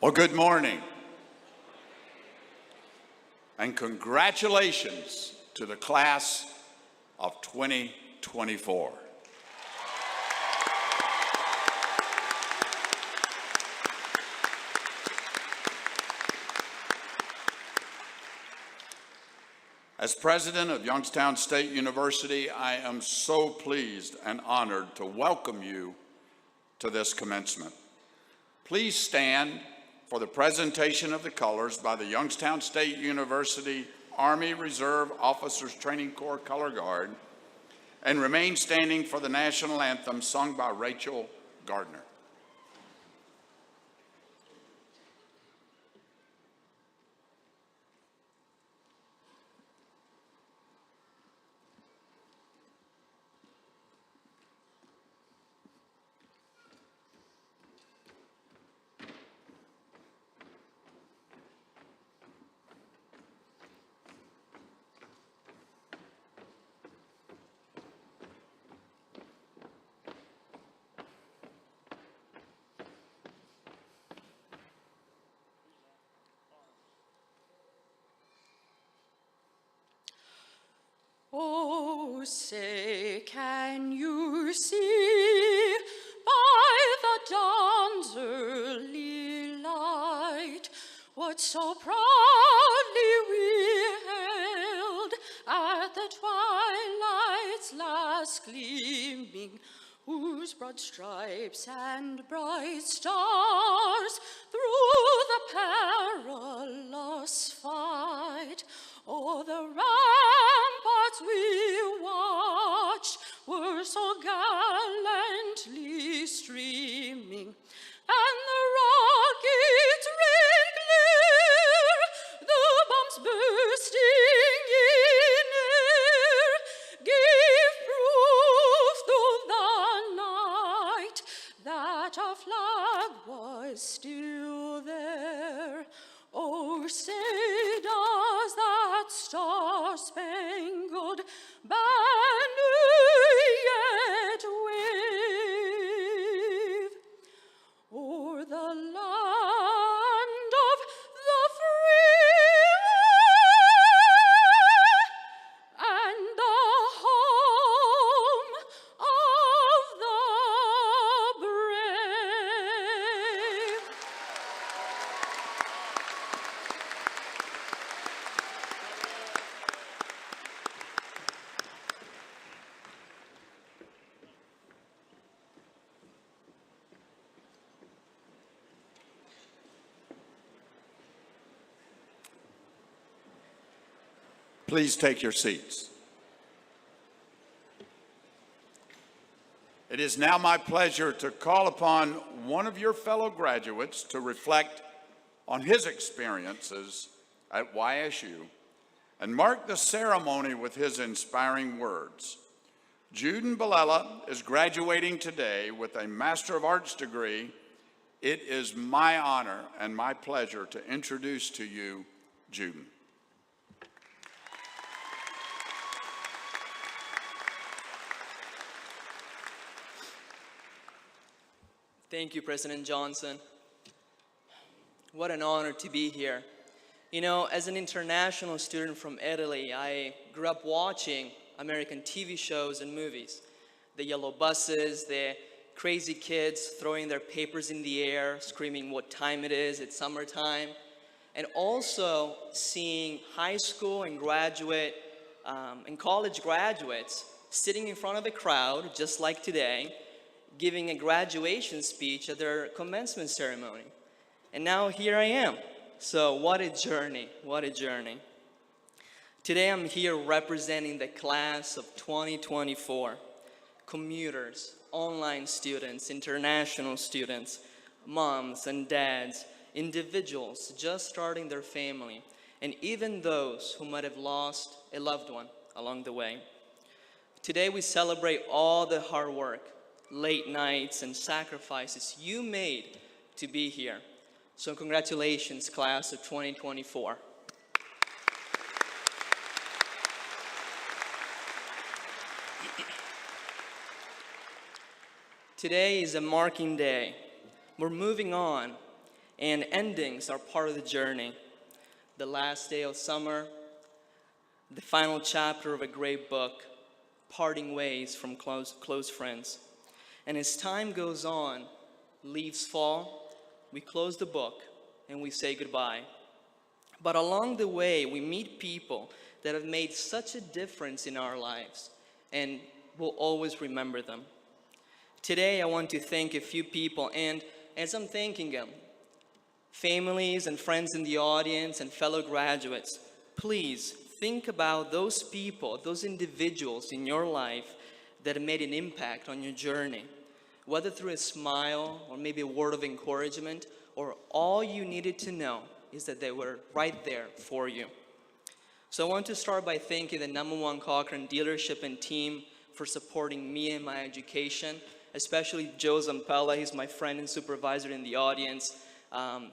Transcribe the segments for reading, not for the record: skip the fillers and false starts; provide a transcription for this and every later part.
Well, good morning. And congratulations to the class of 2024. As president of Youngstown State University, I am so pleased and honored to welcome you to this commencement. Please stand for the presentation of the colors by the Youngstown State University Army Reserve Officers Training Corps Color Guard, and remain standing for the national anthem sung by Rachel Gardner. Oh, say, can you see by the dawn's early light what so proudly we hailed at the twilight's last gleaming, whose broad stripes and bright stars through the perilous fight o'er the ramparts we watched were so gallantly streaming, and the rockets ring clear, the bombs bursting in air gave proof through the night that our flag was still there. Oh, say does that star-spangled banner yet wave o'er the land of the free and the home of the brave? Please take your seats. It is now my pleasure to call upon one of your fellow graduates to reflect on his experiences at YSU and mark the ceremony with his inspiring words. Juden Bilella is graduating today with a Master of Arts degree. It is my honor and my pleasure to introduce to you Juden. Thank you, President Johnson. What an honor to be here. You know, as an international student from Italy, I grew up watching American TV shows and movies. The yellow buses, the crazy kids throwing their papers in the air, screaming what time it is, it's summertime. And also seeing high school and graduate and college graduates sitting in front of a crowd, just like today, giving a graduation speech at their commencement ceremony. And now here I am. So what a journey, what a journey. Today I'm here representing the class of 2024, commuters, online students, international students, moms and dads, individuals just starting their family, and even those who might have lost a loved one along the way. Today we celebrate all the hard work, late nights and sacrifices you made to be here. So congratulations, class of 2024. Today is a marking day. We're moving on, And endings are part of the journey. The last day of summer, the final chapter of a great book, parting ways from close friends. And as time goes on, leaves fall, we close the book and we say goodbye. But along the way, we meet people that have made such a difference in our lives, and we'll always remember them. Today, I want to thank a few people, and as I'm thanking them, families and friends in the audience and fellow graduates, please think about those people, those individuals in your life that have made an impact on your journey, whether through a smile or maybe a word of encouragement, or all you needed to know is that they were right there for you. So I want to start by thanking the #1 Cochrane dealership and team for supporting me in my education, especially Joe Zampella, he's my friend and supervisor in the audience,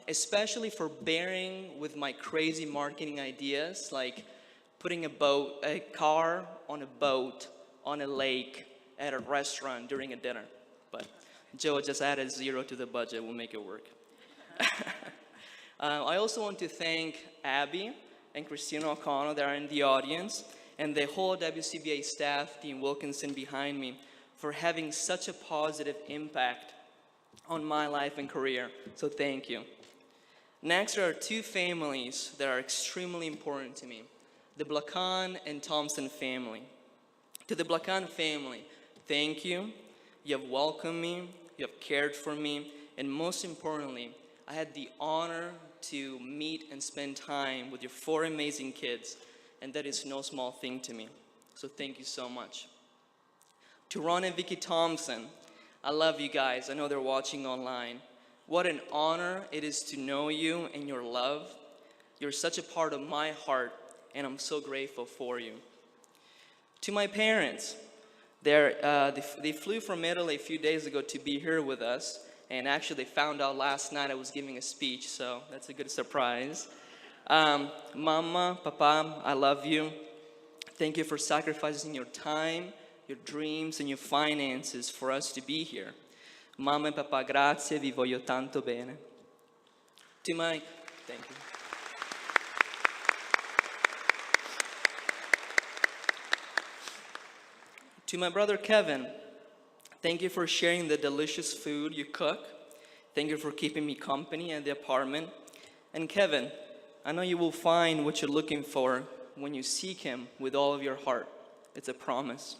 especially for bearing with my crazy marketing ideas, like putting a car on a boat, on a lake, at a restaurant during a dinner. But Joe just added 0 to the budget, we'll make it work. I also want to thank Abby and Christina O'Connell that are in the audience, and the whole WCBA staff, Dean Wilkinson behind me, for having such a positive impact on my life and career. So thank you. Next, there are 2 families that are extremely important to me, the Blacan and Thompson family. To the Blacan family, thank you. You have welcomed me, you have cared for me, and most importantly, I had the honor to meet and spend time with your 4 amazing kids, and that is no small thing to me. So thank you so much. To Ron and Vicky Thompson, I love you guys. I know they're watching online. What an honor it is to know you and your love. You're such a part of my heart, and I'm so grateful for you. To my parents, they flew from Italy a few days ago to be here with us. And actually, they found out last night I was giving a speech, so that's a good surprise. Mama, Papa, I love you. Thank you for sacrificing your time, your dreams, and your finances for us to be here. Mama and Papa, grazie, vi voglio tanto bene. Thank you. To my brother Kevin, thank you for sharing the delicious food you cook. Thank you for keeping me company at the apartment. And Kevin, I know you will find what you're looking for when you seek him with all of your heart. It's a promise.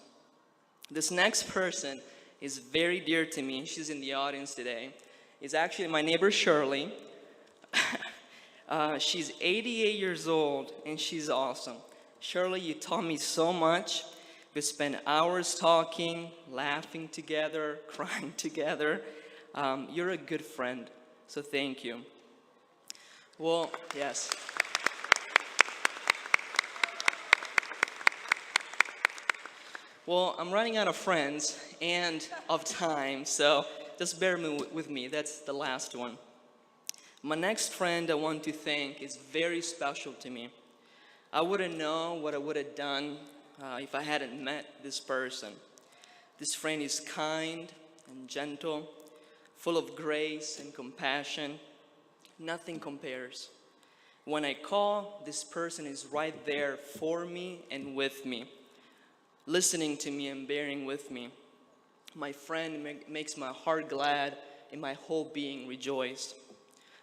This next person is very dear to me. She's in the audience today. It's actually my neighbor Shirley. She's 88 years old and she's awesome. Shirley, you taught me so much. We spent hours talking, laughing together, crying together. You're a good friend, so thank you. Well, yes. Well, I'm running out of friends and of time, so just bear with me. That's the last one. My next friend I want to thank is very special to me. I wouldn't know what I would have done if I hadn't met this person. This friend is kind and gentle, full of grace and compassion. Nothing compares. When I call, this person is right there for me and with me, listening to me and bearing with me. My friend makes my heart glad and my whole being rejoice.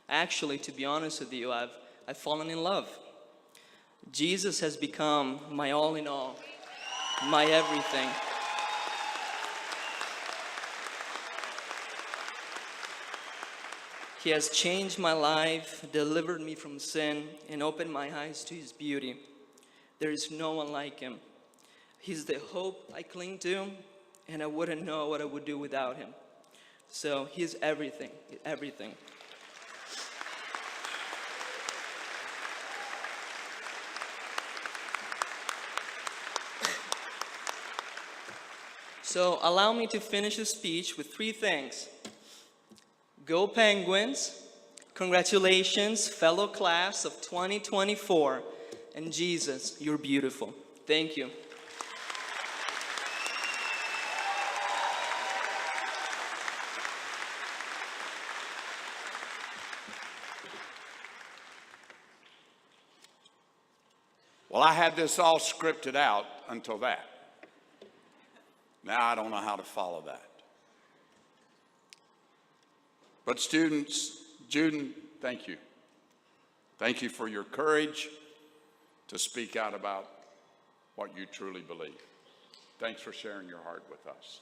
Actually, to be honest with you, I've fallen in love. Jesus has become my all in all, my everything. He has changed my life, delivered me from sin, and opened my eyes to His beauty. There is no one like Him. He's the hope I cling to, and I wouldn't know what I would do without Him. So He's everything, everything. So allow me to finish the speech with 3 things. Go Penguins, congratulations, fellow class of 2024, and Jesus, you're beautiful. Thank you. Well, I had this all scripted out until that. Now I don't know how to follow that. But students, Juden, thank you. Thank you for your courage to speak out about what you truly believe. Thanks for sharing your heart with us.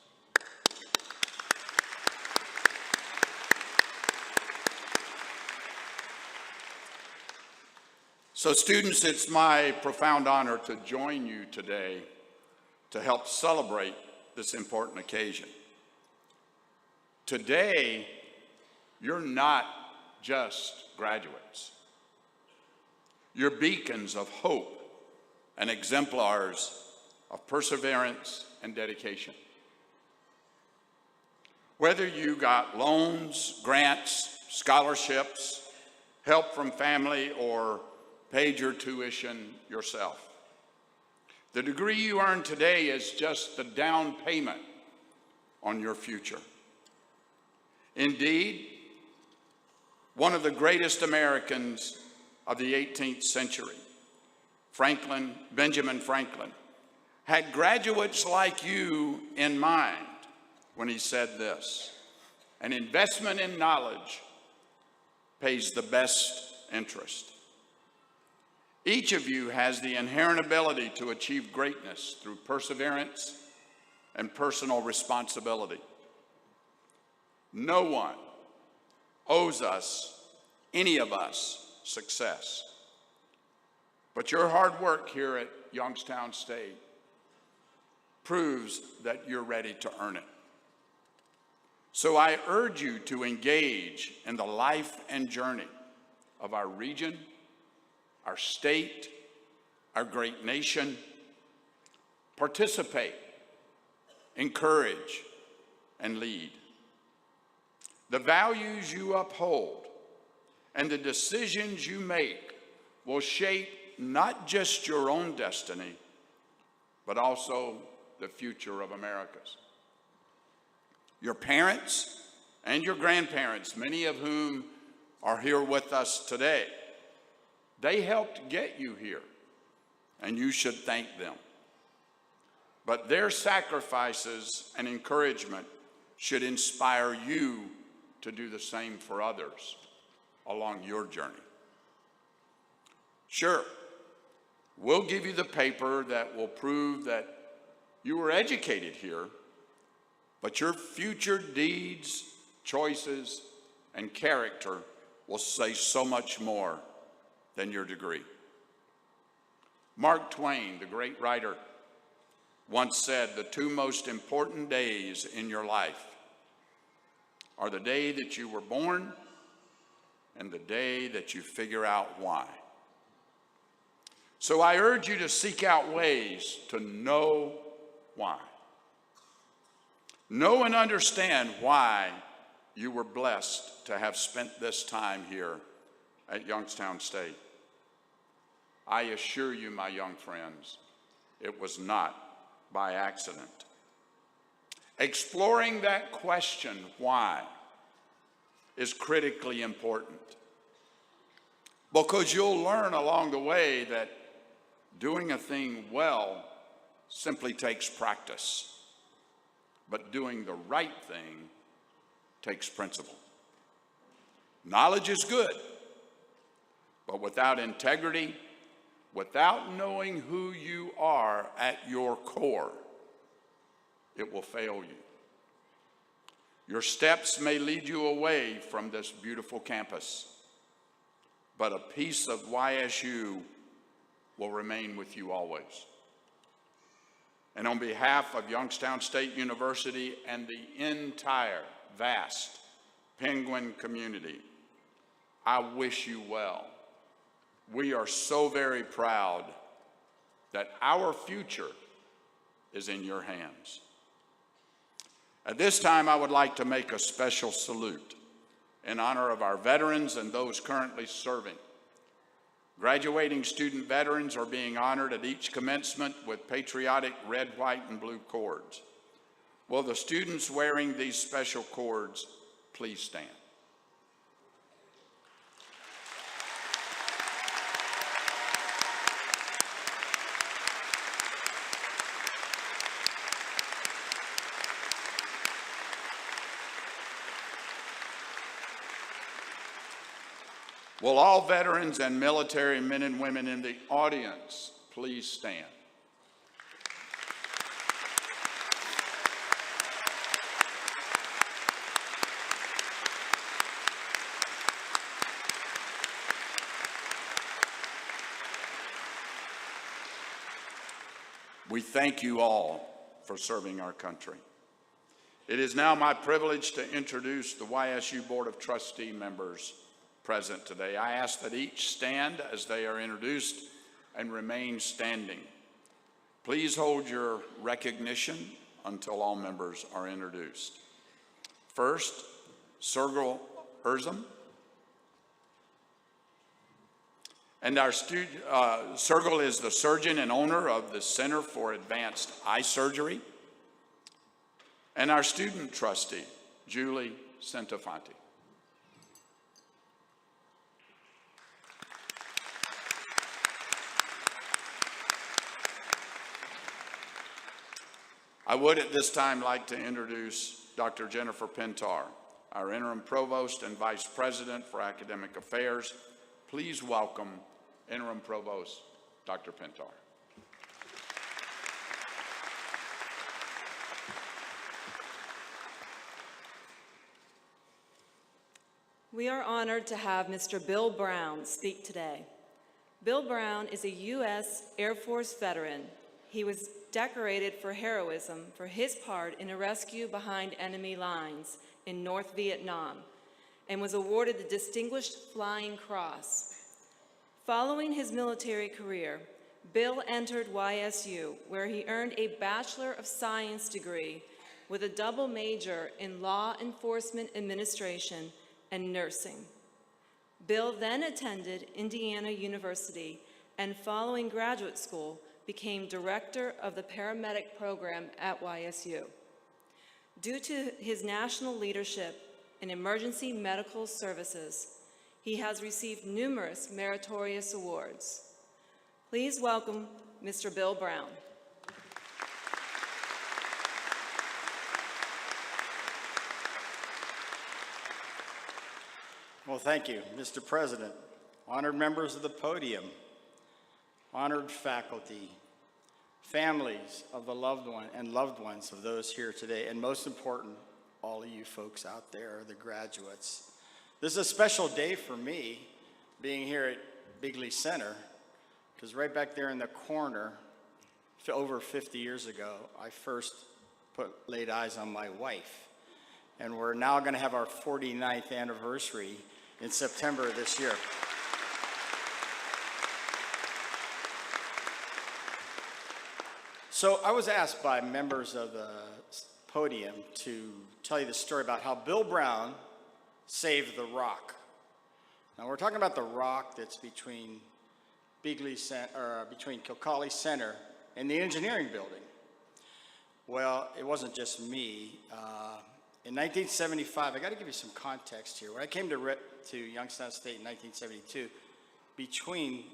So students, it's my profound honor to join you today to help celebrate this important occasion. Today, you're not just graduates. You're beacons of hope and exemplars of perseverance and dedication. Whether you got loans, grants, scholarships, help from family, or paid your tuition yourself, the degree you earn today is just the down payment on your future. Indeed, one of the greatest Americans of the 18th century, Benjamin Franklin, had graduates like you in mind when he said this: an investment in knowledge pays the best interest. Each of you has the inherent ability to achieve greatness through perseverance and personal responsibility. No one owes us, any of us, success. But your hard work here at Youngstown State proves that you're ready to earn it. So I urge you to engage in the life and journey of our region, our state, our great nation. Participate, encourage, and lead. The values you uphold and the decisions you make will shape not just your own destiny, but also the future of America's. Your parents and your grandparents, many of whom are here with us today, they helped get you here, and you should thank them. But their sacrifices and encouragement should inspire you to do the same for others along your journey. Sure, we'll give you the paper that will prove that you were educated here, but your future deeds, choices, and character will say so much more than your degree. Mark Twain, the great writer, once said, the two most important days in your life are the day that you were born and the day that you figure out why. So I urge you to seek out ways to know why. Know and understand why you were blessed to have spent this time here at Youngstown State. I assure you, my young friends, it was not by accident. Exploring that question, why, is critically important, because you'll learn along the way that doing a thing well simply takes practice, but doing the right thing takes principle. Knowledge is good, but without integrity, without knowing who you are at your core, it will fail you. Your steps may lead you away from this beautiful campus, but a piece of YSU will remain with you always. And on behalf of Youngstown State University and the entire vast Penguin community, I wish you well. We are so very proud that our future is in your hands. At this time, I would like to make a special salute in honor of our veterans and those currently serving. Graduating student veterans are being honored at each commencement with patriotic red, white, and blue cords. Will the students wearing these special cords please stand? Will all veterans and military men and women in the audience please stand? We thank you all for serving our country. It is now my privilege to introduce the YSU Board of Trustee members present today. I ask that each stand as they are introduced and remain standing. Please hold your recognition until all members are introduced. First, Sergel Erzum. And our Sergel is the surgeon and owner of the Center for Advanced Eye Surgery. And our student trustee, Julie Centofanti. I would at this time like to introduce Dr. Jennifer Pintar, our interim provost and vice president for academic affairs. Please welcome interim provost, Dr. Pintar. We are honored to have Mr. Bill Brown speak today. Bill Brown is a U.S. Air Force veteran. He was decorated for heroism for his part in a rescue behind enemy lines in North Vietnam and was awarded the Distinguished Flying Cross. Following his military career, Bill entered YSU, where he earned a Bachelor of Science degree with a double major in Law Enforcement Administration and nursing. Bill then attended Indiana University and following graduate school became director of the paramedic program at YSU. Due to his national leadership in emergency medical services, he has received numerous meritorious awards. Please welcome Mr. Bill Brown. Well, thank you, Mr. President, honored members of the podium, honored faculty, families of the loved ones of those here today, and most important, all of you folks out there, the graduates. This is a special day for me, being here at Bigley Center, because right back there in the corner, over 50 years ago, I first laid eyes on my wife. And we're now going to have our 49th anniversary in September of this year. So I was asked by members of the podium to tell you the story about how Bill Brown saved the rock. Now we're talking about the rock that's between between Kilcawley Center and the engineering building. Well, it wasn't just me. In 1975, I got to give you some context here. When I came to Youngstown State in 1972, between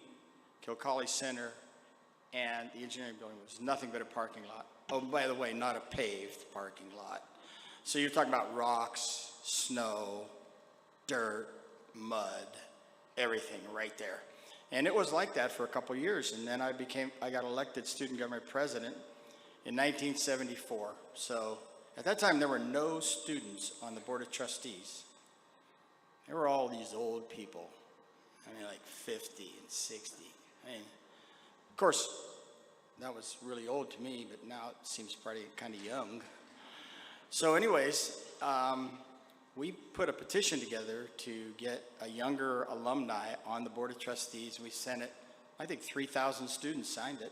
Kilcawley Center and the engineering building was nothing but a parking lot. Oh, by the way, not a paved parking lot. So you're talking about rocks, snow, dirt, mud, everything right there. And it was like that for a couple years. And then I got elected student government president in 1974. So at that time, there were no students on the Board of Trustees. There were all these old people. I mean, like 50 and 60. I mean, of course, that was really old to me, but now it seems pretty kind of young. So anyways, we put a petition together to get a younger alumni on the Board of Trustees. We sent it, I think 3,000 students signed it,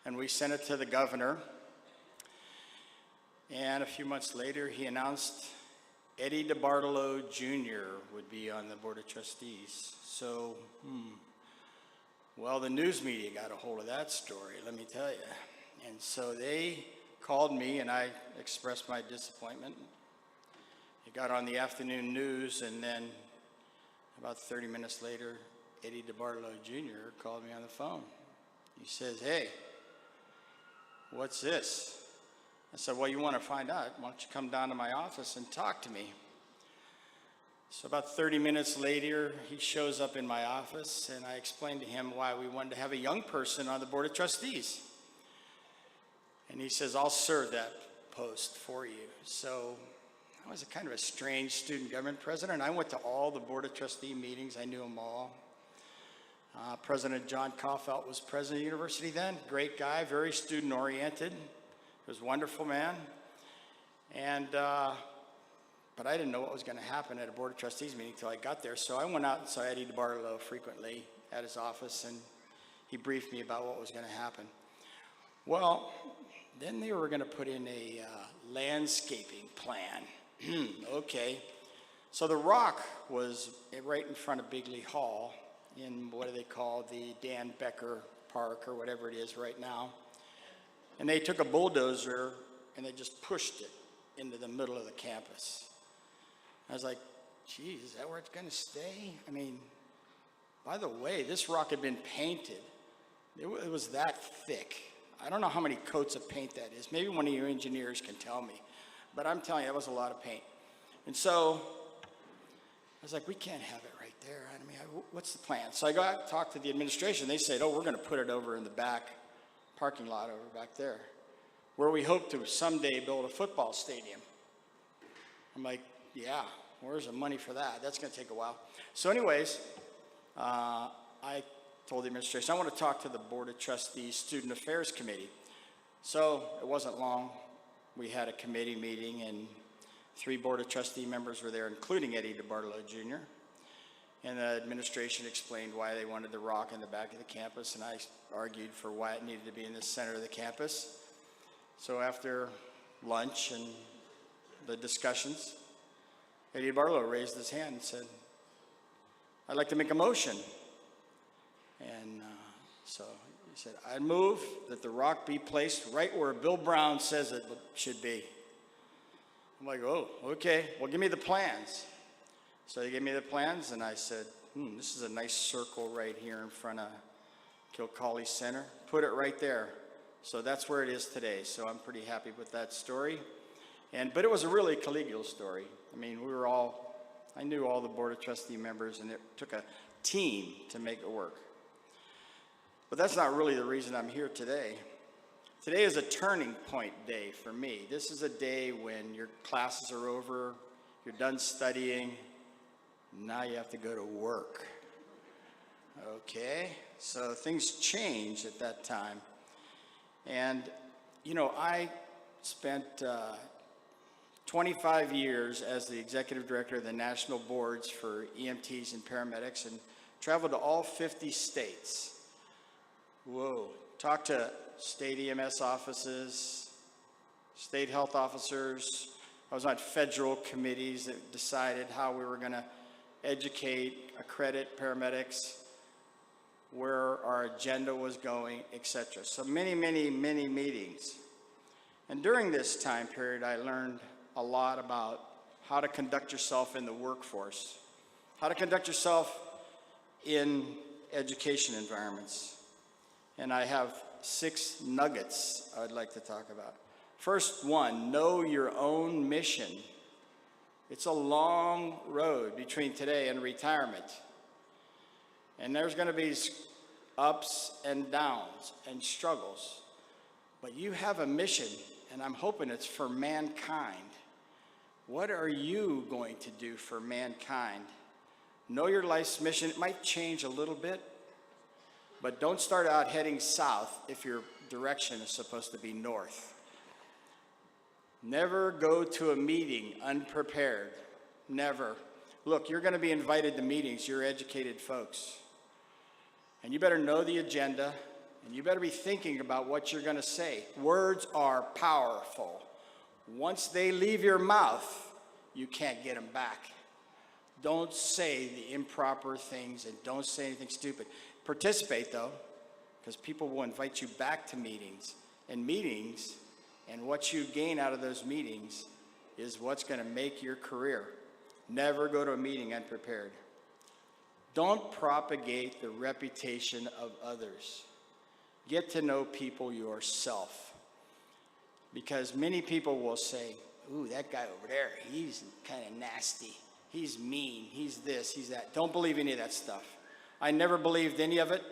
and we sent it to the governor. And a few months later, he announced Eddie DeBartolo Jr. would be on the Board of Trustees. So, well, the news media got a hold of that story, let me tell you. And so they called me, and I expressed my disappointment. It got on the afternoon news, and then about 30 minutes later, Eddie DeBartolo Jr. called me on the phone. He says, "Hey, what's this?" I said, "Well, you want to find out? Why don't you come down to my office and talk to me?" So about 30 minutes later, he shows up in my office, and I explained to him why we wanted to have a young person on the Board of Trustees. And he says, I'll serve that post for you. So I was a kind of a strange student government president. I went to all the Board of Trustee meetings. I knew them all. President John Kaufelt was president of the university then. Great guy, very student-oriented. He was a wonderful man. But I didn't know what was going to happen at a Board of Trustees meeting until I got there. So I went out and saw Eddie DeBartolo frequently at his office, and he briefed me about what was going to happen. Well, then they were going to put in a landscaping plan. Okay. So the rock was right in front of Bigley Hall in what do they call the Dan Becker Park or whatever it is right now. And they took a bulldozer and they just pushed it into the middle of the campus. I was like, geez, is that where it's going to stay? I mean, by the way, this rock had been painted. It was that thick. I don't know how many coats of paint that is. Maybe one of you engineers can tell me. But I'm telling you, that was a lot of paint. And so I was like, we can't have it right there. I mean, what's the plan? So I go out and talk to the administration. They said, oh, we're going to put it over in the back parking lot over back there, where we hope to someday build a football stadium. I'm like, yeah, where's the money for that? That's going to take a while. So anyways, I told the administration, I want to talk to the Board of Trustees Student Affairs Committee. So it wasn't long. We had a committee meeting, and 3 Board of Trustee members were there, including Eddie DeBartolo Jr. And the administration explained why they wanted the rock in the back of the campus, and I argued for why it needed to be in the center of the campus. So after lunch and the discussions, Eddie DeBartolo raised his hand and said, I'd like to make a motion. And so he said, I move that the rock be placed right where Bill Brown says it should be. I'm like, oh, okay, well, give me the plans. So they gave me the plans, and I said, this is a nice circle right here in front of Kilcawley Center. Put it right there. So that's where it is today. So I'm pretty happy with that story. But it was a really collegial story. I mean, I knew all the Board of Trustee members, and it took a team to make it work. But that's not really the reason I'm here today. Today is a turning point day for me. This is a day when your classes are over, you're done studying, now you have to go to work. Okay, so things change at that time. And, I spent 25 years as the executive director of the national boards for EMTs and paramedics, and traveled to all 50 states. Whoa, talked to state EMS offices, state health officers. I was on federal committees that decided how we were going to educate, accredit paramedics, where our agenda was going, etc. So many, many, many meetings. And during this time period, I learned a lot about how to conduct yourself in the workforce, how to conduct yourself in education environments. And I have 6 nuggets I would like to talk about. First one, know your own mission. It's a long road between today and retirement. And there's going to be ups and downs and struggles. But you have a mission, and I'm hoping it's for mankind. What are you going to do for mankind? Know your life's mission. It might change a little bit, but don't start out heading south if your direction is supposed to be north. Never go to a meeting unprepared. Never. Look, you're going to be invited to meetings. You're educated folks. And you better know the agenda, and you better be thinking about what you're going to say. Words are powerful. Once they leave your mouth, you can't get them back. Don't say the improper things, and don't say anything stupid. Participate, though, because people will invite you back to meetings. And what you gain out of those meetings is what's going to make your career. Never go to a meeting unprepared. Don't propagate the reputation of others. Get to know people yourself. Because many people will say, ooh, that guy over there, he's kind of nasty. he's mean, he's this, he's that. Don't believe any of that stuff. I never believed any of it,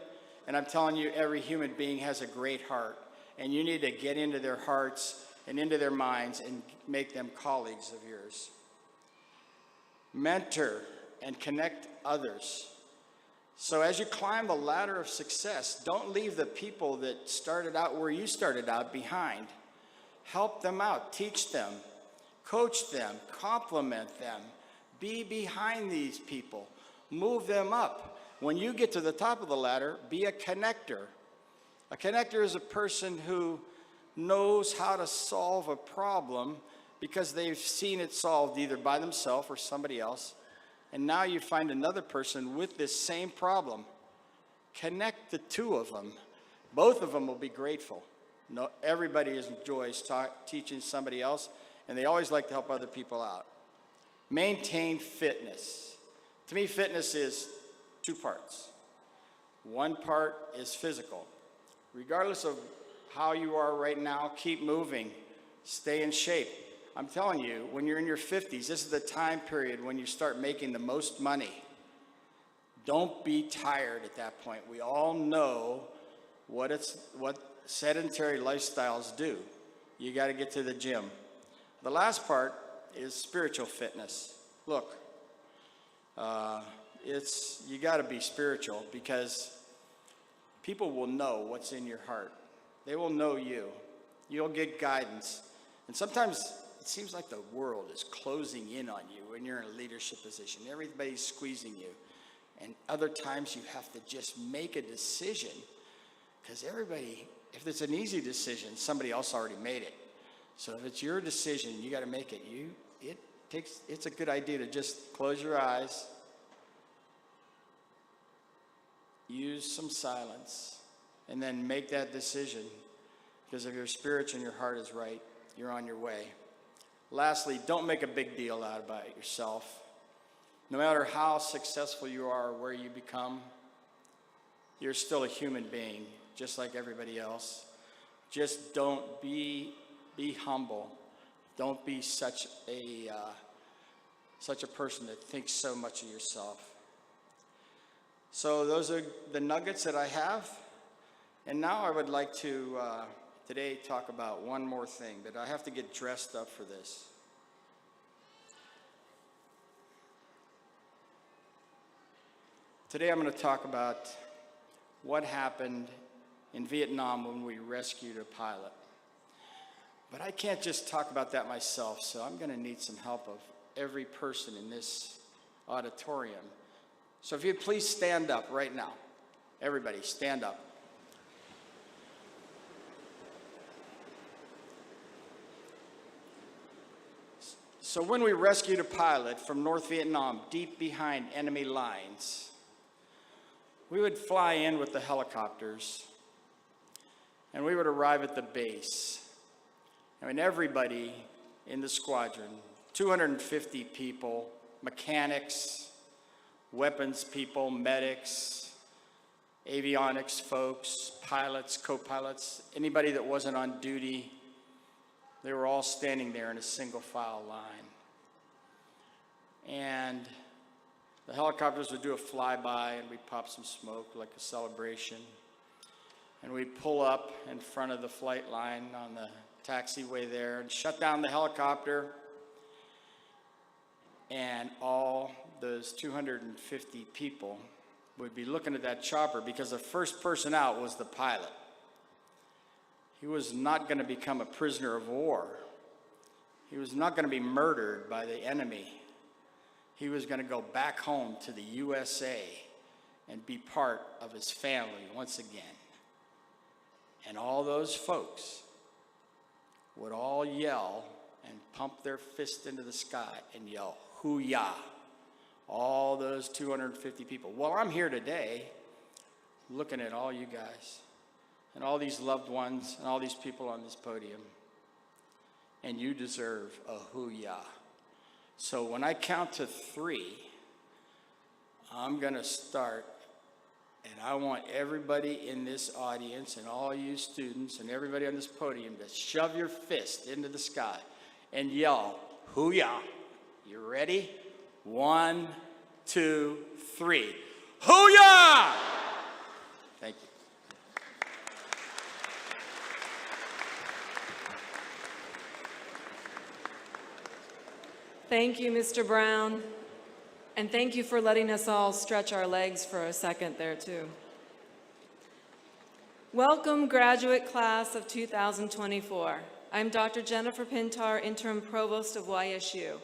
and I'm telling you, every human being has a great heart, and you need to get into their hearts and into their minds and make them colleagues of yours. Mentor and connect others. So as you climb the ladder of success, don't leave the people that started out where you started out behind. Help them out, teach them, coach them, compliment them. Be behind these people, move them up. When you get to the top of the ladder, be a connector. A connector is a person who knows how to solve a problem because they've seen it solved either by themselves or somebody else. And now you find another person with this same problem. Connect the two of them. Both of them will be grateful. No, everybody enjoys teaching somebody else, and they always like to help other people out. Maintain fitness. To me, fitness is two parts. One part is physical. Regardless of how you are right now, keep moving. Stay in shape. I'm telling you, when you're in your 50s, this is the time period when you start making the most money. Don't be tired at that point. We all know what sedentary lifestyles do. You got to get to the gym. The last part is spiritual fitness. Look, you got to be spiritual because people will know what's in your heart. They will know you. You'll get guidance. And sometimes it seems like the world is closing in on you when you're in a leadership position. Everybody's squeezing you. And other times you have to just make a decision because everybody, if it's an easy decision, somebody else already made it. So if it's your decision, you got to make it. It's a good idea to just close your eyes, use some silence, and then make that decision. Because if your spirit and your heart is right, you're on your way. Lastly, don't make a big deal out about it yourself. No matter how successful you are or where you become, you're still a human being, just like everybody else. Just don't be humble. Don't be such a person that thinks so much of yourself. So those are the nuggets that I have. And now I would like to today talk about one more thing, but I have to get dressed up for this. Today I'm going to talk about what happened in Vietnam when we rescued a pilot. But I can't just talk about that myself, so I'm going to need some help of every person in this auditorium. So if you'd please stand up right now. Everybody, stand up. So when we rescued a pilot from North Vietnam, deep behind enemy lines, we would fly in with the helicopters, and we would arrive at the base. I mean, everybody in the squadron, 250 people, mechanics, weapons people, medics, avionics folks, pilots, co-pilots, anybody that wasn't on duty, they were all standing there in a single file line. And the helicopters would do a flyby, and we'd pop some smoke like a celebration. And we'd pull up in front of the flight line on the taxiway there and shut down the helicopter. And all those 250 people would be looking at that chopper because the first person out was the pilot. He was not going to become a prisoner of war. He was not going to be murdered by the enemy. He was going to go back home to the USA and be part of his family once again. And all those folks would all yell and pump their fist into the sky and yell, "Hoo-yah!" All those 250 people. Well, I'm here today looking at all you guys and all these loved ones and all these people on this podium. And you deserve a hoo-yah. So when I count to 3, I'm going to start. And I want everybody in this audience and all you students and everybody on this podium to shove your fist into the sky and yell, "Hoo-yah!" You ready? 1, 2, 3. Hoo-yah! Thank you. Thank you, Mr. Brown. And thank you for letting us all stretch our legs for a second there, too. Welcome, graduate class of 2024. I'm Dr. Jennifer Pintar, Interim Provost of YSU.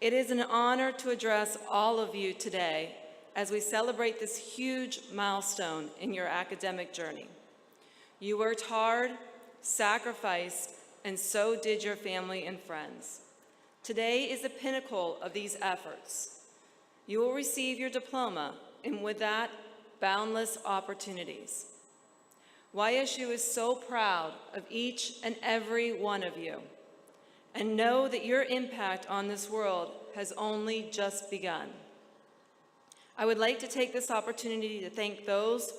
It is an honor to address all of you today as we celebrate this huge milestone in your academic journey. You worked hard, sacrificed, and so did your family and friends. Today is the pinnacle of these efforts. You will receive your diploma, and with that, boundless opportunities. YSU is so proud of each and every one of you, and know that your impact on this world has only just begun. I would like to take this opportunity to thank those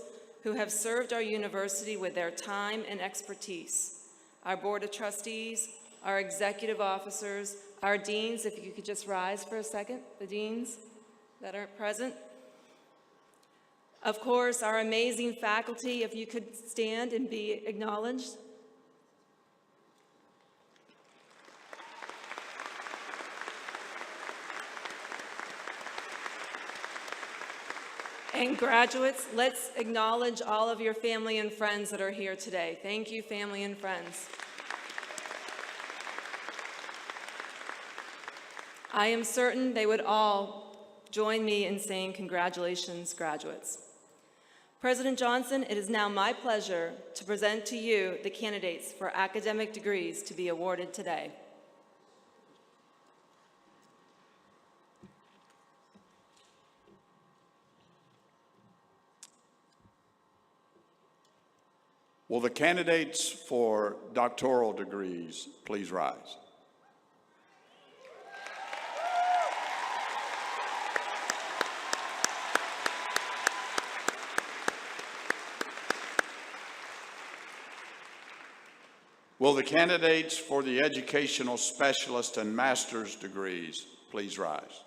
who have served our university with their time and expertise. Our Board of Trustees, our executive officers, our deans, if you could just rise for a second, the deans that are present. Of course, our amazing faculty, if you could stand and be acknowledged. And graduates, let's acknowledge all of your family and friends that are here today. Thank you, family and friends. I am certain they would all join me in saying congratulations, graduates. President Johnson, it is now my pleasure to present to you the candidates for academic degrees to be awarded today. Will the candidates for doctoral degrees please rise? Will the candidates for the educational specialist and master's degrees please rise?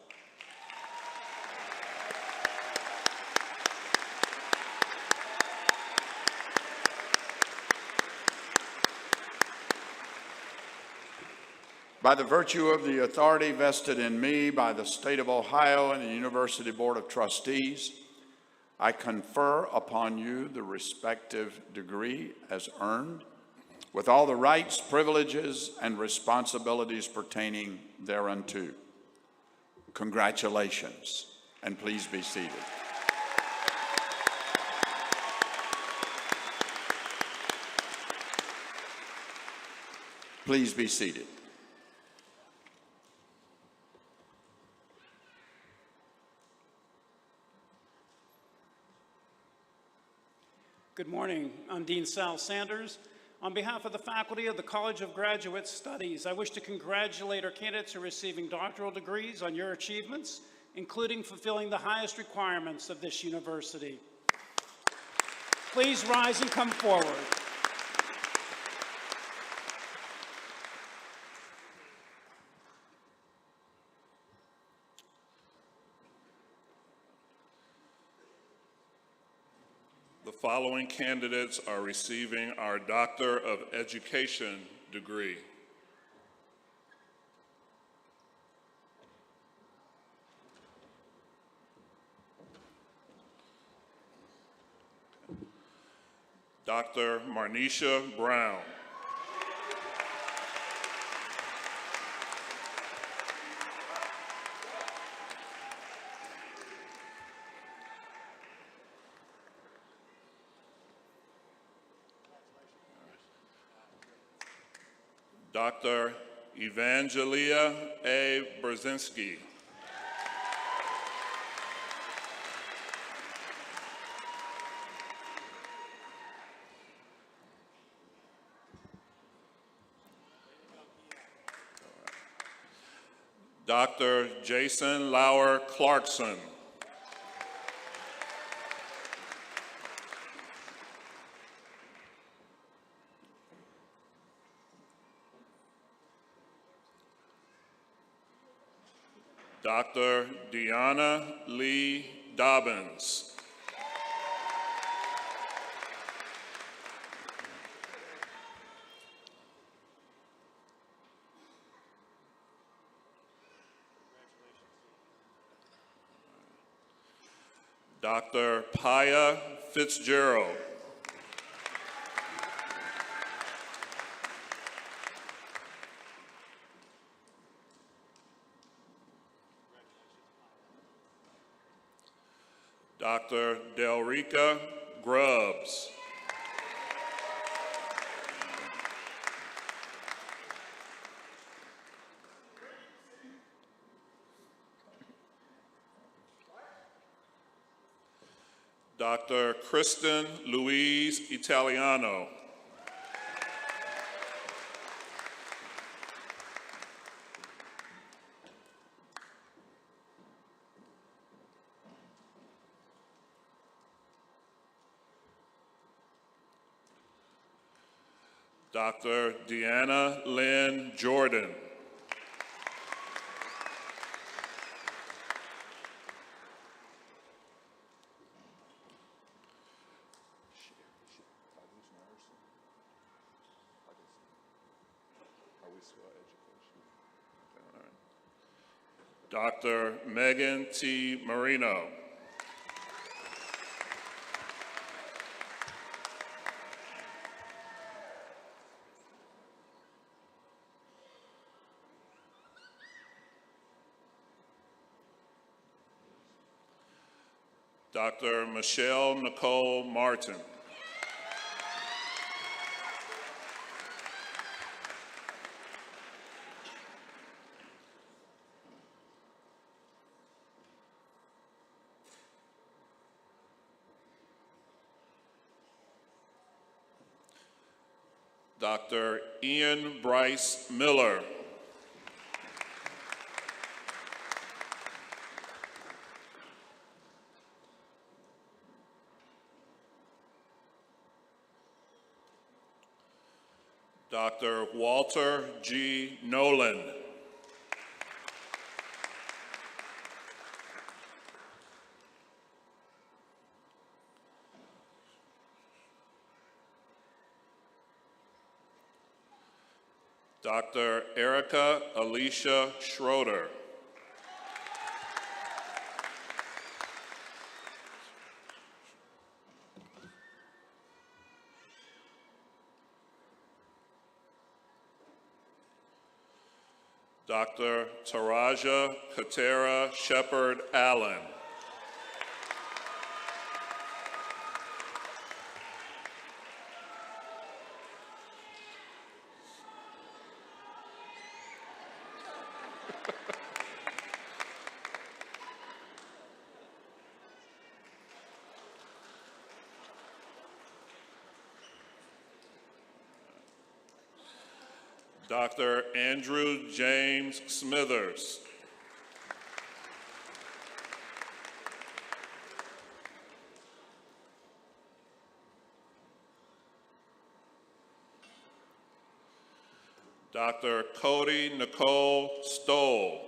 By the virtue of the authority vested in me by the State of Ohio and the University Board of Trustees, I confer upon you the respective degree as earned, with all the rights, privileges, and responsibilities pertaining thereunto. Congratulations, and please be seated. Please be seated. Good morning. I'm Dean Sal Sanders. On behalf of the faculty of the College of Graduate Studies, I wish to congratulate our candidates who are receiving doctoral degrees on your achievements, including fulfilling the highest requirements of this university. Please rise and come forward. The following candidates are receiving our Doctor of Education degree. Dr. Marnisha Brown. Dr. Evangelia A. Brzezinski. Dr. Jason Lauer Clarkson. Dr. Deanna Lee Dobbins. Dr. Paya Fitzgerald. Dr. Delrika Grubbs. Dr. Kristen Louise Italiano. Dr. Deanna Lynn Jordan. Dr. Megan T. Marino. Dr. Michelle Nicole Martin. Dr. Ian Bryce Miller. Dr. Walter G. Nolan. Dr. Erica Alicia Schroeder. Dr. Taraja Katera Shepherd Allen. Dr. Andrew James Smithers. Dr. Cody Nicole Stoll.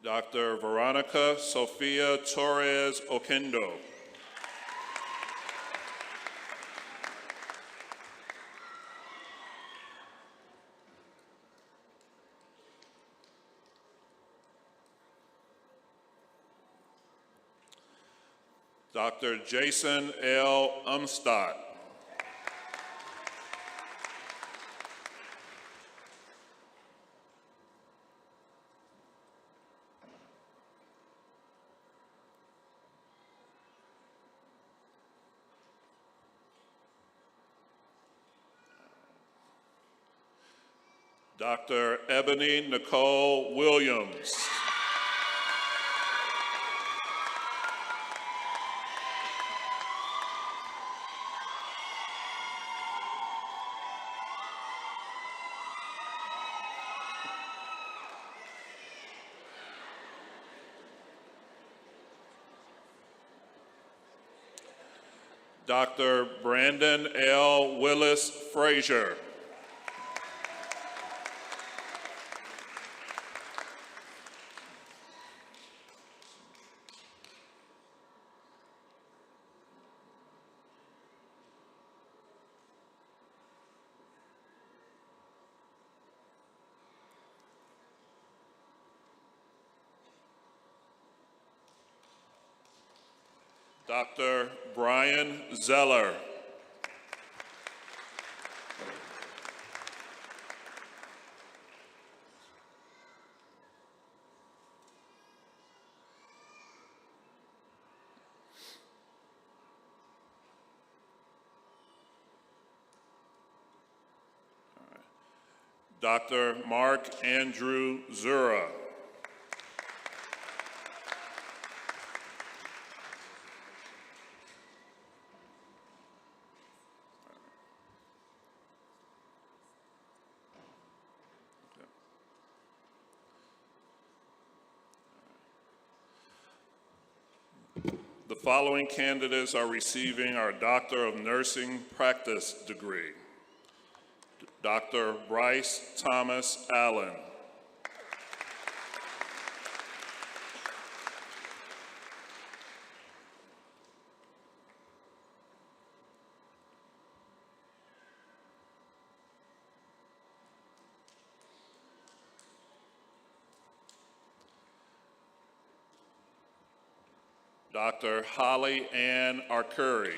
Dr. Veronica Sofia Torres Oquendo. Dr. Jason L. Umstadt. Dr. Ebony Nicole Williams. Dr. Brandon L. Willis Frazier. Dr. Brian Zeller. Dr. Mark Andrew Zura. The following candidates are receiving our Doctor of Nursing Practice degree. Dr. Bryce Thomas Allen. Dr. Holly Ann Arcuri.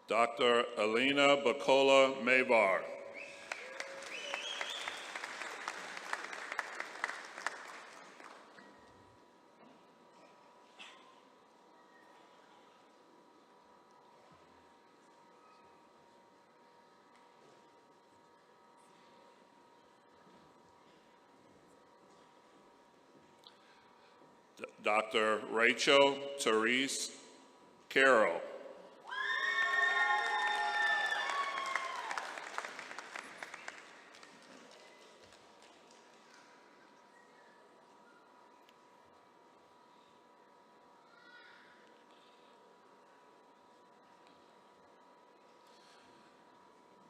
Dr. Alina Bacola Mavar. Dr. Rachel Therese Carroll.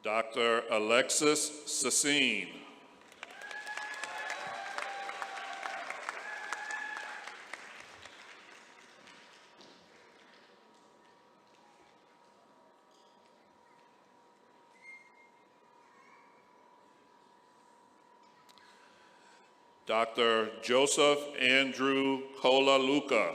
Dr. Alexis Sassine. Dr. Joseph Andrew Kolaluka.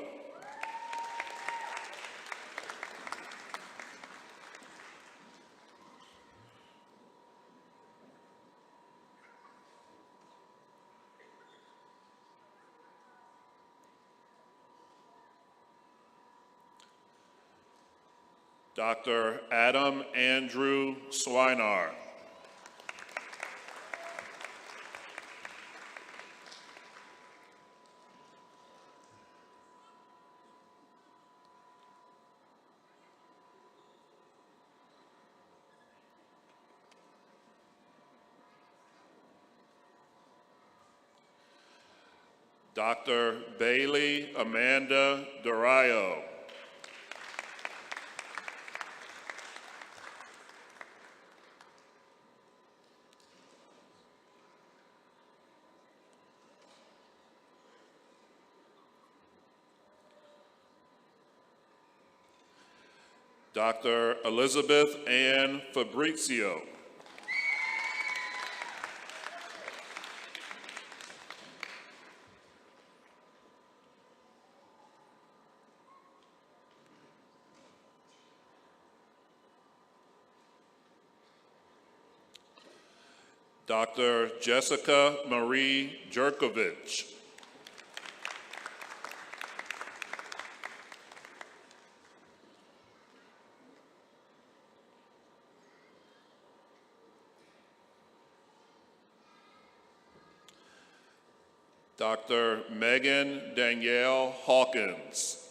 Dr. Adam Andrew Swinar. Dr. Bailey Amanda Durayo. Dr. Elizabeth Ann Fabrizio. Dr. Jessica Marie Jerkovich. Dr. Megan Danielle Hawkins.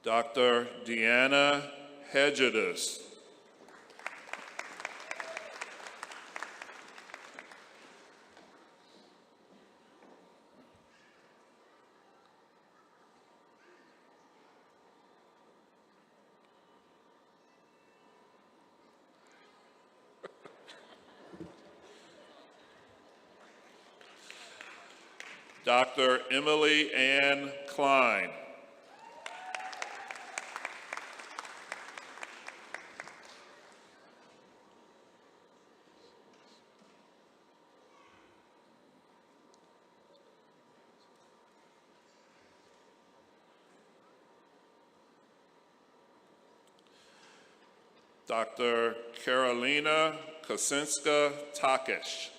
Dr. Deanna Hedges. Dr. Emily Ann Klein. Dr. Carolina Kosinska-Takish.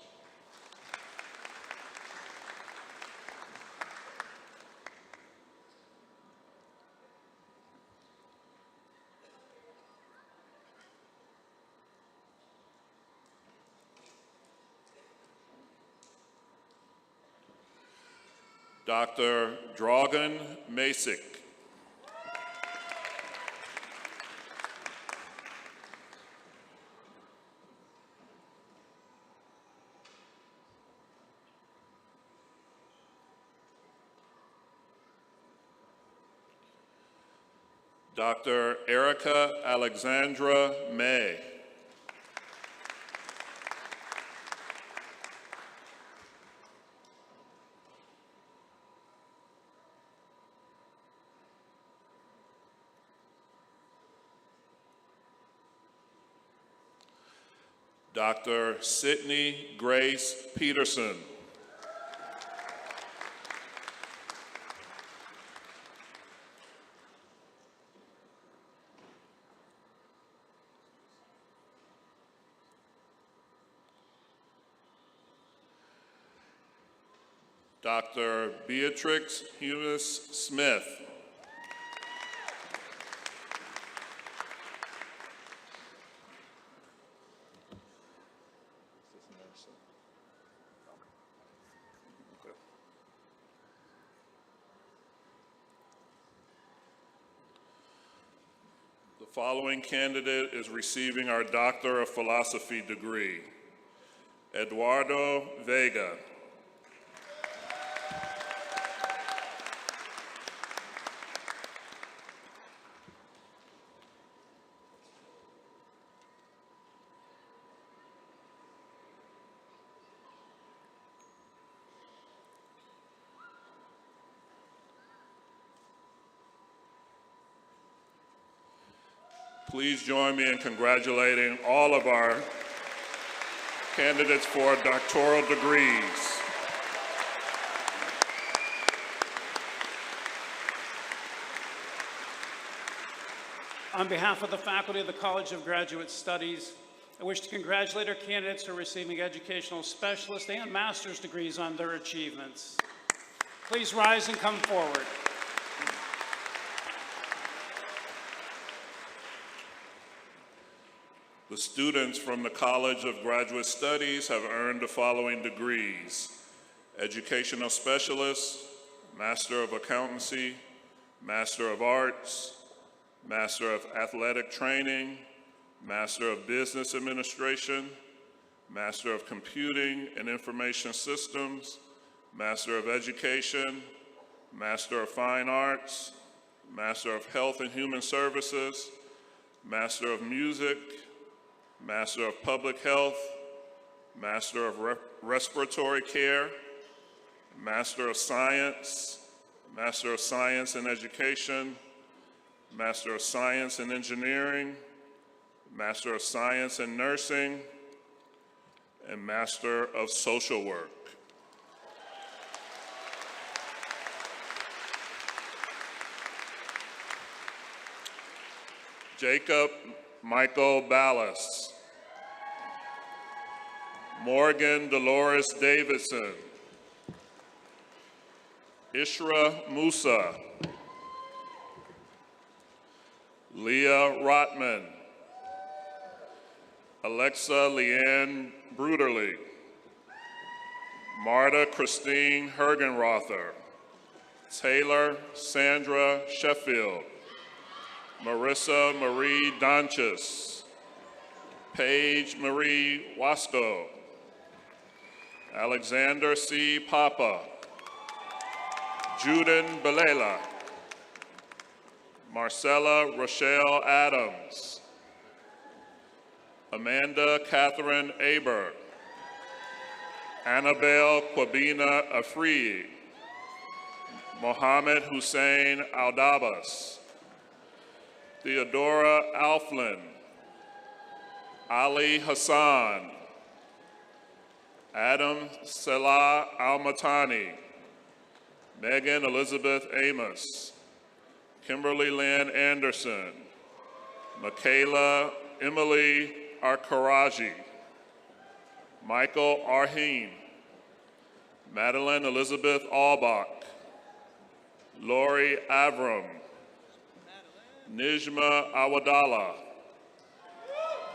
Dr. Dragan Masick. Dr. Erica Alexandra May. Dr. Sydney Grace Peterson. Dr. Beatrix Humis Smith. The following candidate is receiving our Doctor of Philosophy degree: Eduardo Vega. Please join me in congratulating all of our candidates for doctoral degrees. On behalf of the faculty of the College of Graduate Studies, I wish to congratulate our candidates who are receiving educational specialist and master's degrees on their achievements. Please rise and come forward. The students from the College of Graduate Studies have earned the following degrees: Educational Specialist, Master of Accountancy, Master of Arts, Master of Athletic Training, Master of Business Administration, Master of Computing and Information Systems, Master of Education, Master of Fine Arts, Master of Health and Human Services, Master of Music, Master of Public Health, Master of Respiratory Care, Master of Science in Education, Master of Science in Engineering, Master of Science in Nursing, and Master of Social Work. Jacob Michael Ballas. Morgan Dolores Davidson. Ishra Musa, Leah Rotman, Alexa Leanne Bruderly, Marta Christine Hergenrother, Taylor Sandra Sheffield, Marissa Marie Donchis, Paige Marie Wasco, Alexander C. Papa, Juden Belela, Marcella Rochelle Adams, Amanda Catherine Aber, Annabelle Kwabina Afriyi, Mohammed Hussein Aldabas, Theodora Alflin, Ali Hassan, Adam Salah Almatani, Megan Elizabeth Amos, Kimberly Lynn Anderson, Michaela Emily Arkaraji, Michael Arheen, Madeline Elizabeth Albach, Lori Avram, Nijma Awadallah,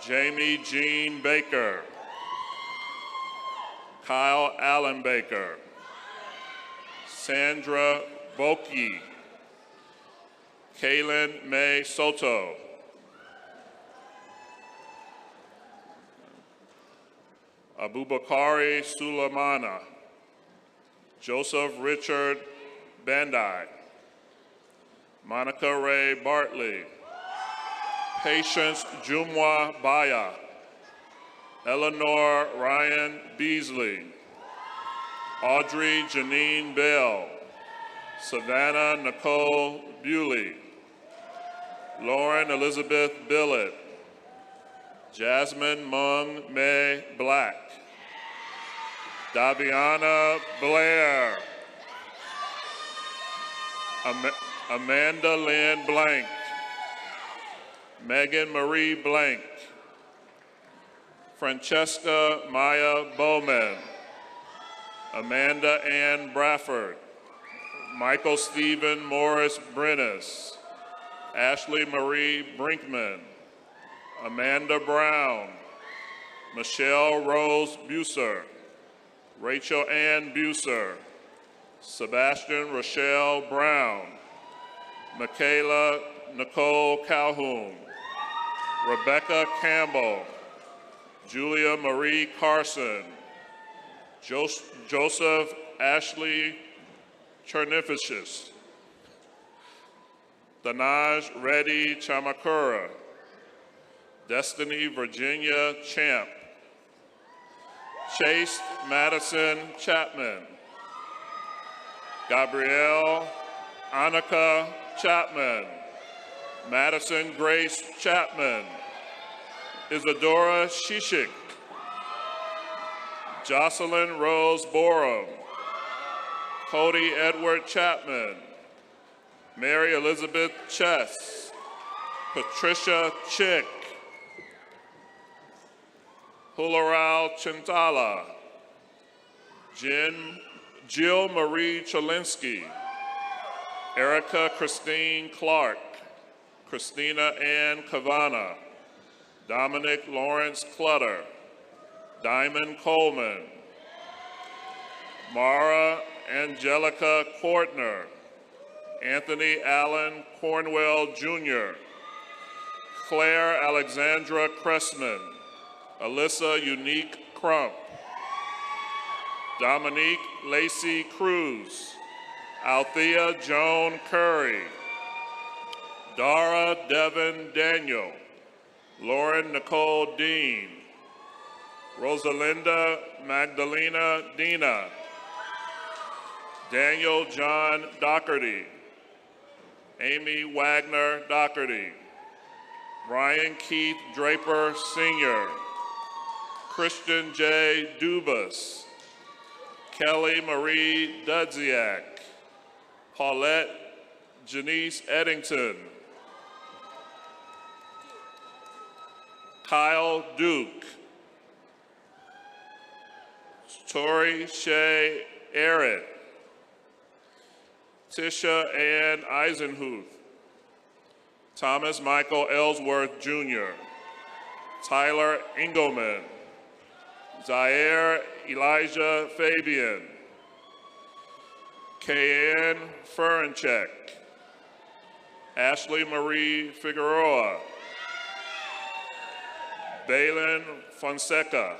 Jamie Jean Baker, Kyle Allen Baker, Sandra Boki, Kaylin May Soto, Abubakari Sulemana, Joseph Richard Bandai, Monica Ray Bartley, Patience Jumwa Baya, Eleanor Ryan Beasley, Audrey Janine Bell, Savannah Nicole Bewley, Lauren Elizabeth Billett, Jasmine Mung May Black, Daviana Blair, Amanda Lynn Blank, Megan Marie Blank, Francesca Maya Bowman, Amanda Ann Bradford, Michael Stephen Morris Brennis, Ashley Marie Brinkman, Amanda Brown, Michelle Rose Buser, Rachel Ann Buser, Sebastian Rochelle Brown, Michaela Nicole Calhoun, Rebecca Campbell, Julia Marie Carson, Joseph Ashley Chernificus, Danaj Reddy Chamakura, Destiny Virginia Champ, Chase Madison Chapman, Gabrielle Annika Chapman, Madison Grace Chapman, Isadora Shishik, Jocelyn Rose Borum, Cody Edward Chapman, Mary Elizabeth Chess, Patricia Chick, Hularal Chintala, Jill Marie Cholinsky, Erica Christine Clark, Christina Ann Cavana, Dominic Lawrence Clutter, Diamond Coleman, Mara Angelica Kortner, Anthony Allen Cornwell Jr., Claire Alexandra Cressman, Alyssa Unique Crump, Dominique Lacey Cruz, Althea Joan Curry, Dara Devin Daniel, Lauren Nicole Dean, Rosalinda Magdalena Dina, Daniel John Doherty, Amy Wagner Doherty, Brian Keith Draper Sr., Christian J. Dubas, Kelly Marie Dudziak, Paulette Janice Eddington, Kyle Duke, Tori Shea Arrett, Tisha Ann Eisenhuth, Thomas Michael Ellsworth Jr., Tyler Engelman, Zaire Elijah Fabian, Kayanne Furencheck, Ashley Marie Figueroa, Balin Fonseca,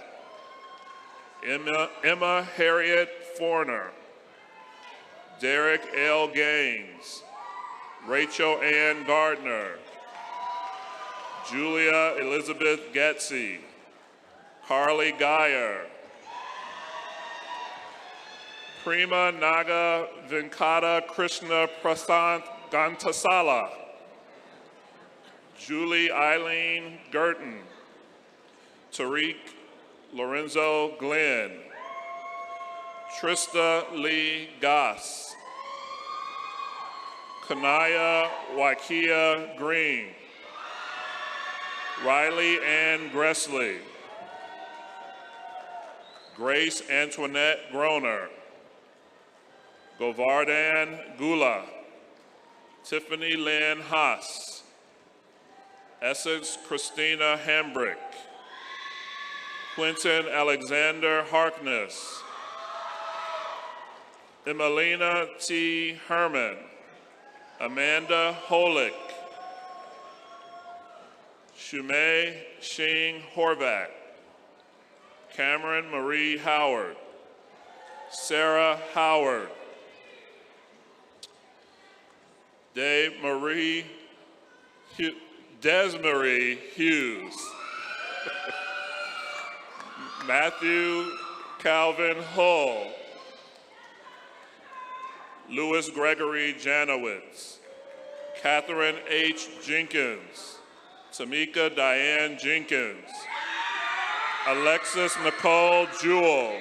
Emma Harriet Forner, Derek L. Gaines, Rachel Ann Gardner, Julia Elizabeth Getzi, Carly Geyer, Prima Naga Venkata Krishna Prasant Gantasala, Julie Eileen Gerton, Tariq Lorenzo Glenn, Trista Lee Goss, Kanaya Waikia Green, Riley Ann Gressley, Grace Antoinette Groner, Govardhan Gula, Tiffany Lynn Haas, Essex Christina Hambrick, Quentin Alexander Harkness, Emelina T. Herman, Amanda Holick, Shumei Shing Horvath, Cameron Marie Howard, Sarah Howard, Desmarie Hughes, Matthew Calvin Hull, Louis Gregory Janowitz, Catherine H. Jenkins, Tamika Diane Jenkins, Alexis Nicole Jewell,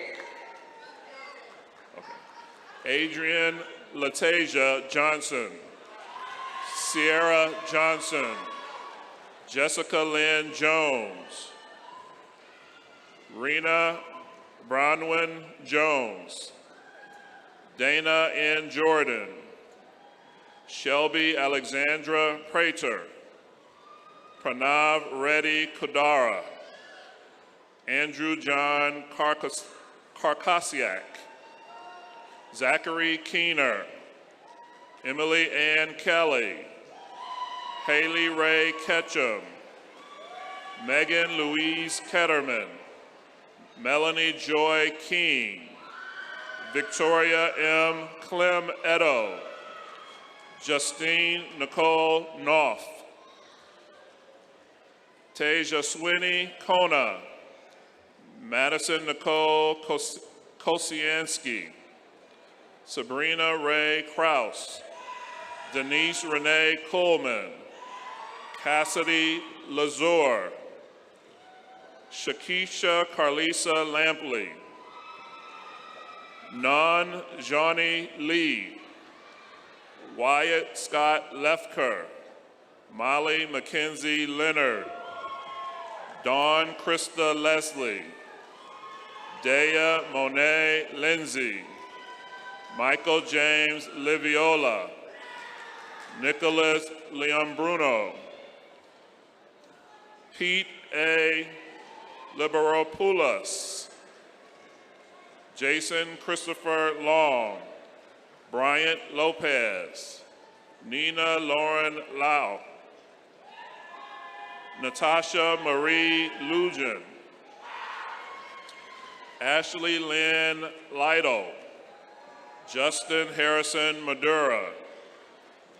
Adrian Latasia Johnson, Sierra Johnson, Jessica Lynn Jones, Rena Bronwyn Jones, Dana N. Jordan, Shelby Alexandra Prater, Pranav Reddy Kudara, Andrew John Karkasiak, Zachary Keener, Emily Ann Kelly, Haley Ray Ketchum, Megan Louise Ketterman, Melanie Joy King, Victoria M. Clem Edo, Justine Nicole Knopf, Tasia Sweeney Kona, Madison Nicole Kosiansky, Sabrina Ray Kraus, Denise Renee Coleman, Cassidy Lazur, Shakisha Carlisa Lampley, Non Johnny Lee, Wyatt Scott Lefker, Molly Mackenzie Leonard, Dawn Krista Leslie, Dea Monet Lindsay, Michael James Liviola, Nicholas Leon Bruno, Pete A. Liberopoulos, Jason Christopher Long, Bryant Lopez, Nina Lauren Lau, Natasha Marie Lujan, Ashley Lynn Lido, Justin Harrison Madura,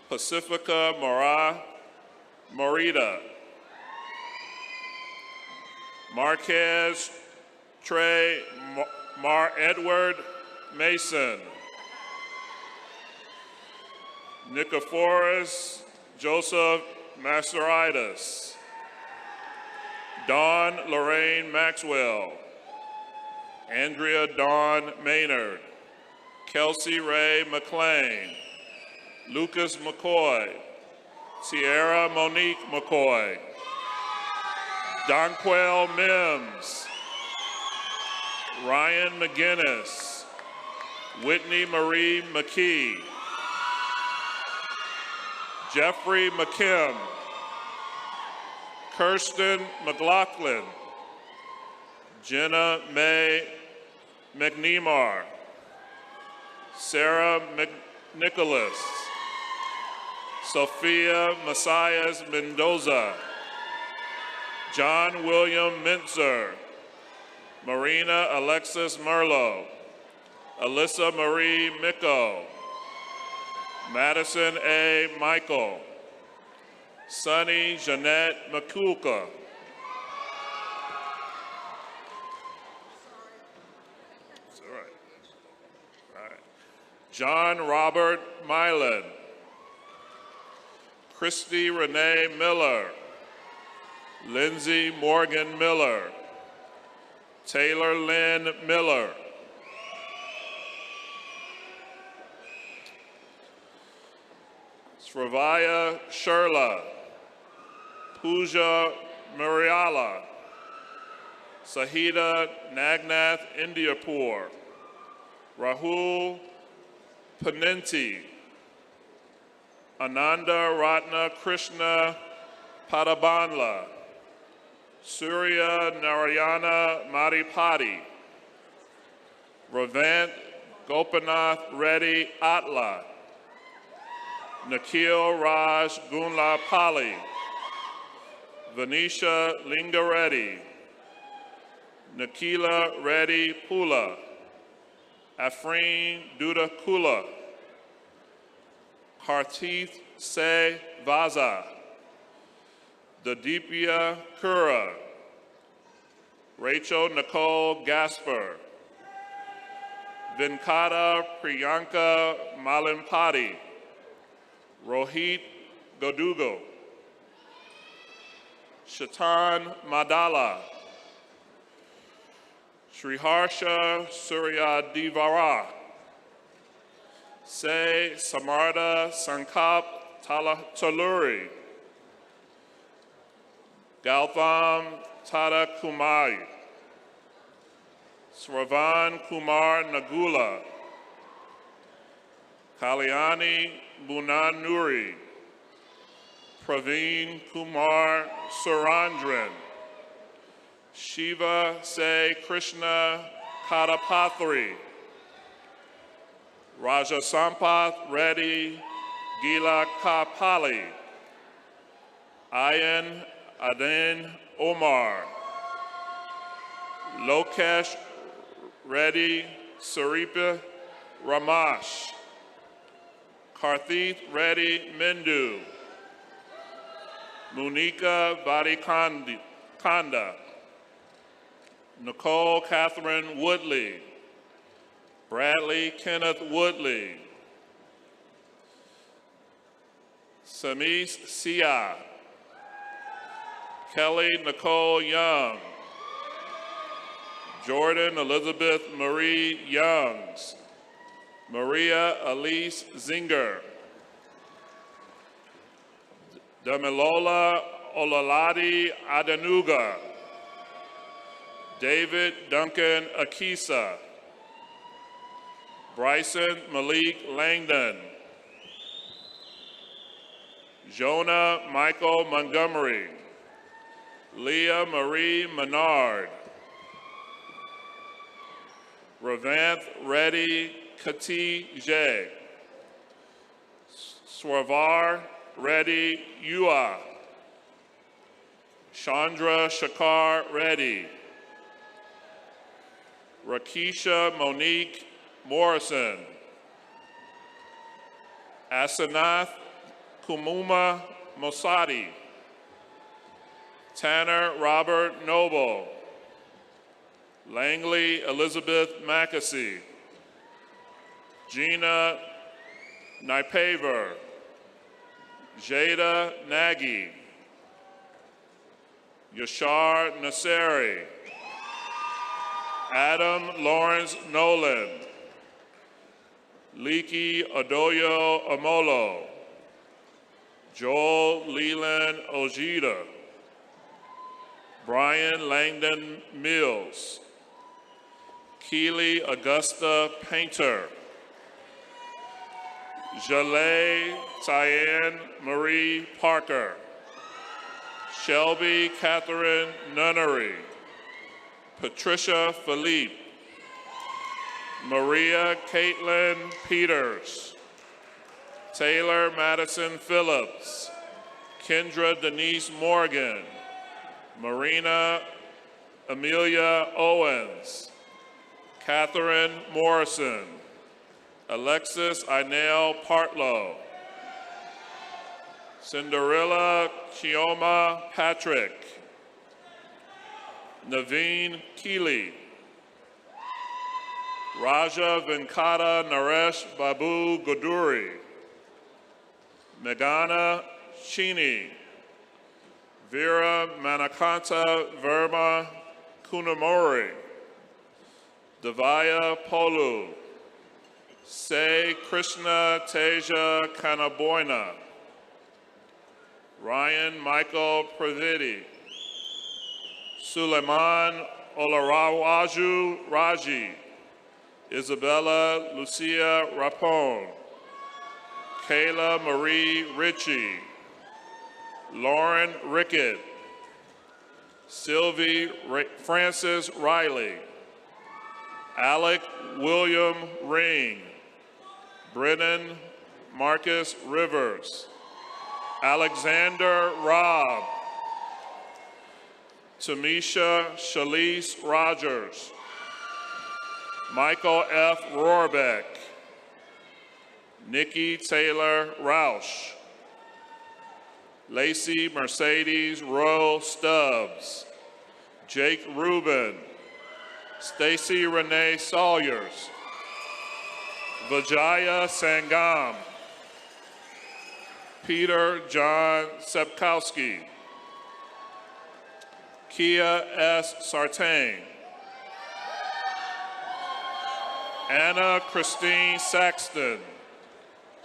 Pacifica Morita, Marquez Trey Mar Edward Mason, Nicophorus Joseph Masteritis, Dawn Lorraine Maxwell, Andrea Dawn Maynard, Kelsey Ray McLean, Lucas McCoy, Sierra Monique McCoy, Donquel Mims, Ryan McGinnis, Whitney Marie McKee, Jeffrey McKim, Kirsten McLaughlin, Jenna Mae McNemar, Sarah McNicholas, Sophia Messias Mendoza, John William Mintzer, Marina Alexis Merlo, Alyssa Marie Micko, Madison A. Michael, Sunny Jeanette McCulka, it's all right. All right. John Robert Milan, Christy Renee Miller, Lindsay Morgan Miller, Taylor Lynn Miller, Sravaya Sherla, Pooja Mariala, Sahida Nagnath Indiapur, Rahul Panenti, Ananda Ratna Krishna Padabanla, Surya Narayana Madipati, Ravant Gopinath Reddy Atla, Nikhil Raj Gunla Pali, Venetia Lingareddy, Nikila Reddy Pula, Afreen Duda Kula, Hartith Se Vaza, Dadipya Kura, Rachel Nicole Gasper, Venkata Priyanka Malimpati, Rohit Godugo, Shaitan Madala, Sriharsha Suryadivara, Se Samarda Sankap Taluri, Gautam Tada Kumai, Sravan Kumar Nagula, Kalyani Bunanuri, Praveen Kumar Surandran, Shiva Se Krishna Kadapathri, Raja Sampath Reddy Gila Kapali, Ayan Aden Omar, Lokesh Reddy Saripa Ramash, Karthik Reddy Mindu, Munika Vadikanda, Nicole Catherine Woodley, Bradley Kenneth Woodley, Samis Sia, Kelly Nicole Young, Jordan Elizabeth Marie Youngs, Maria Elise Zinger, Damilola Olaladi Adanuga, David Duncan Akisa, Bryson Malik Langdon, Jonah Michael Montgomery, Leah Marie Menard, Ravanth Reddy Kati J, Swavar Reddy Yua, Chandra Shakar Reddy, Rakisha Monique Morrison, Asanath Kumuma Mosadi, Tanner Robert Noble, Langley Elizabeth Mackesy, Gina Nypaver, Jada Nagy, Yashar Nasseri, Adam Lawrence Nolan, Leaky Adoyo Amolo, Joel Leland Ojeda, Brian Langdon Mills, Keely Augusta Painter, Jalea Tyann Marie Parker. Shelby Catherine Nunnery. Patricia Philippe. Maria Caitlin Peters. Taylor Madison Phillips. Kendra Denise Morgan. Marina Amelia Owens. Catherine Morrison. Alexis Inell Partlow. Cinderella Chioma Patrick. Naveen Keeley. Raja Venkata Naresh Babu Goduri. Meghana Chini. Vera Manakanta Verma Kunamori. Devaya Polu. Se Krishna Teja Kanaboina. Ryan Michael Pravidi. Suleiman Olarawaju Raji. Isabella Lucia Rapone. Kayla Marie Ritchie. Lauren Rickett. Sylvie Francis Riley. Alec William Ring. Brennan Marcus Rivers. Alexander Robb. Tamisha Shalise Rogers. Michael F. Rohrbeck. Nikki Taylor Roush. Lacey Mercedes Rowe Stubbs. Jake Rubin. Stacy Renee Sawyers. Vijaya Sangam. Peter John Sepkowski. Kia S. Sartain. Anna Christine Saxton.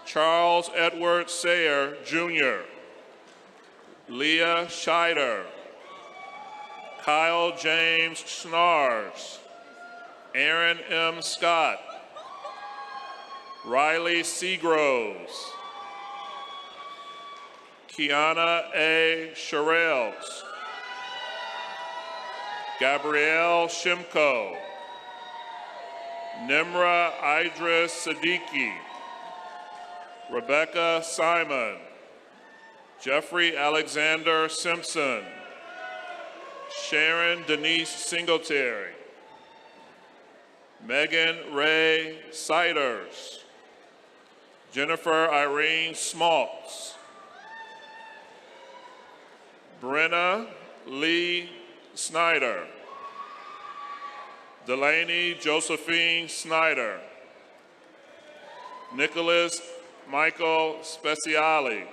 Charles Edward Sayer, Jr. Leah Scheider. Kyle James Schnars. Aaron M. Scott. Riley Seagroves. Kiana A. Sherrills. Gabrielle Shimko. Nimra Idris Siddiqui. Rebecca Simon. Jeffrey Alexander Simpson. Sharon Denise Singletary. Megan Ray Siders. Jennifer Irene Smaltz. Brenna Lee Snyder. Delaney Josephine Snyder. Nicholas Michael Speciali.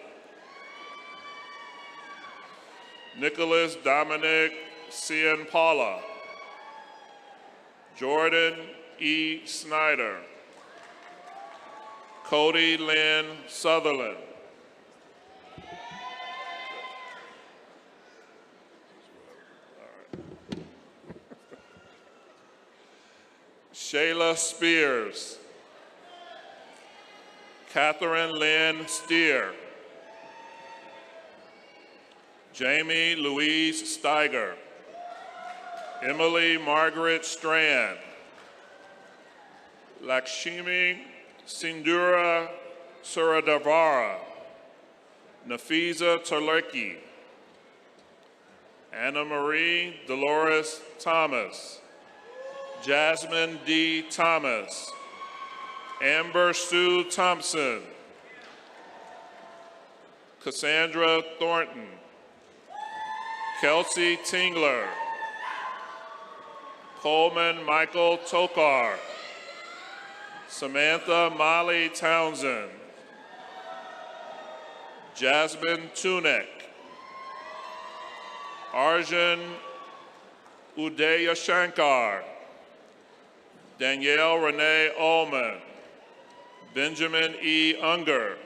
Nicholas Dominic Cianpaula. Jordan E. Snyder. Cody Lynn Sutherland. Shayla Spears. Catherine Lynn Steer. Jamie Louise Steiger. Emily Margaret Strand. Lakshmi Sindura Suradavara. Nafiza Terlecki. Anna Marie Dolores Thomas. Jasmine D. Thomas. Amber Sue Thompson. Cassandra Thornton. Kelsey Tingler. Coleman Michael Tokar. Samantha Molly Townsend. Jasmine Tunek. Arjun Udayashankar. Danielle Renee Ullman. Benjamin E. Unger.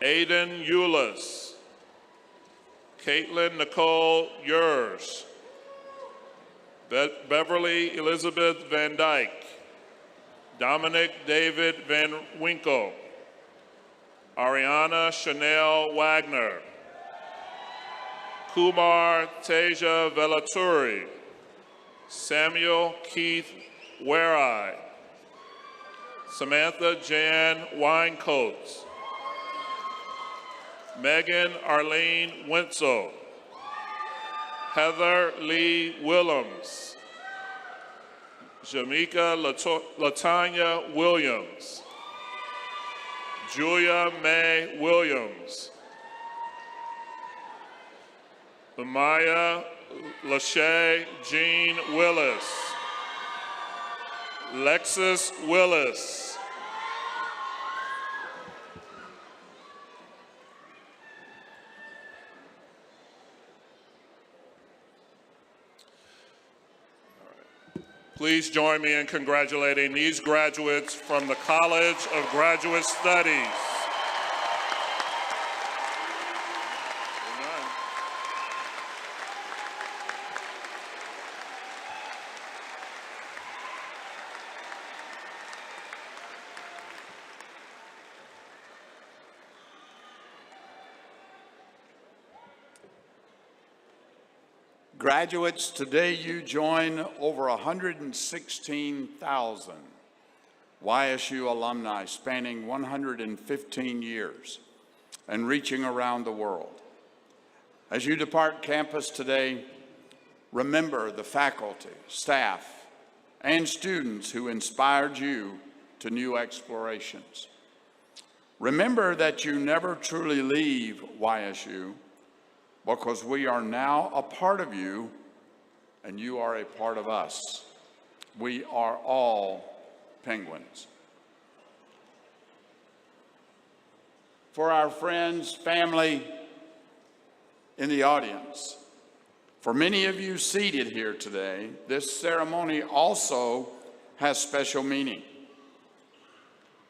Aiden Eulis. Caitlin Nicole Yurs. Beverly Elizabeth Van Dyke. Dominic David Van Winkle. Ariana Chanel Wagner. Kumar Teja Velaturi. Samuel Keith Wareeye. Samantha Jan Winecoats. Megan Arlene Wenzel. Heather Lee Willems. Jamaica Latanya Williams. Julia May Williams. Amaya Lachey Jean Willis. Lexus Willis. Please join me in congratulating these graduates from the College of Graduate Studies. Amen. Graduates, today you join over 116,000 YSU alumni spanning 115 years and reaching around the world. As you depart campus today, remember the faculty, staff, and students who inspired you to new explorations. Remember that you never truly leave YSU, because we are now a part of you and you are a part of us. We are all Penguins. For our friends, family in the audience, for many of you seated here today, this ceremony also has special meaning.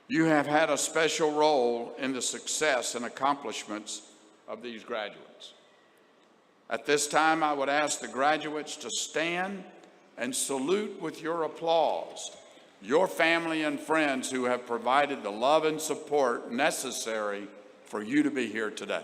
You have had a special role in the success and accomplishments of these graduates. At this time, I would ask the graduates to stand and salute with your applause your family and friends who have provided the love and support necessary for you to be here today.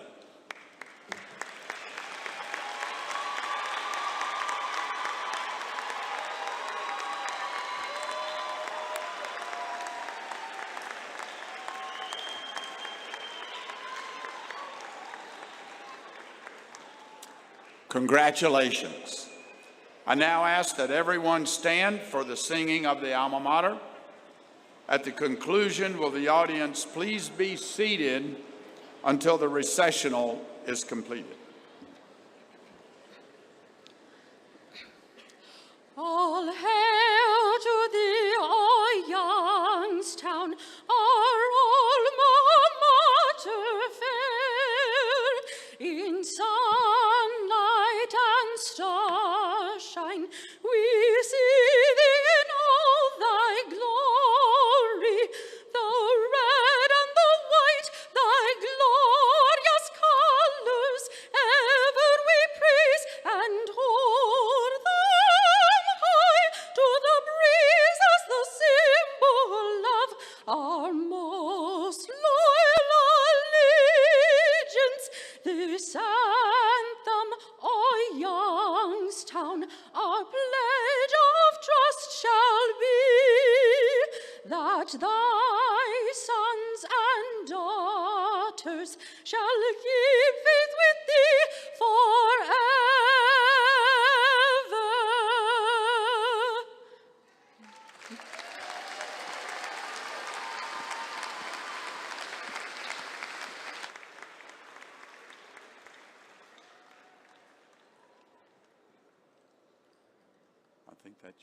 Congratulations. I now ask that everyone stand for the singing of the alma mater. At the conclusion, will the audience please be seated until the recessional is completed. All hail to thee, O Youngstown, our alma mater fair. In sunlight and starshine, we see thee in all thy glory. The red and the white, thy glorious colors, ever we praise and hold them high to the breeze as the symbol of our most loyal allegiance. This anthem, O Youngstown, our pledge of trust shall be, that thy sons and daughters shall keep faith with thee forever. I think that's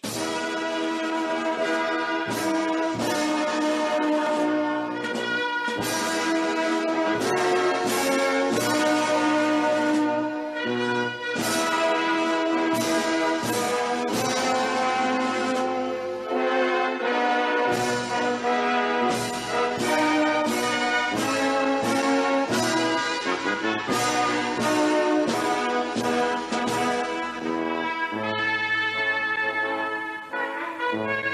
Thank you.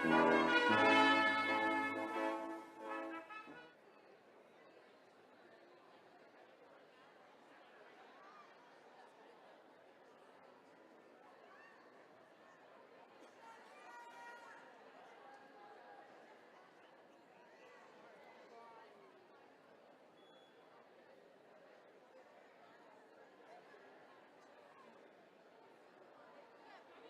you.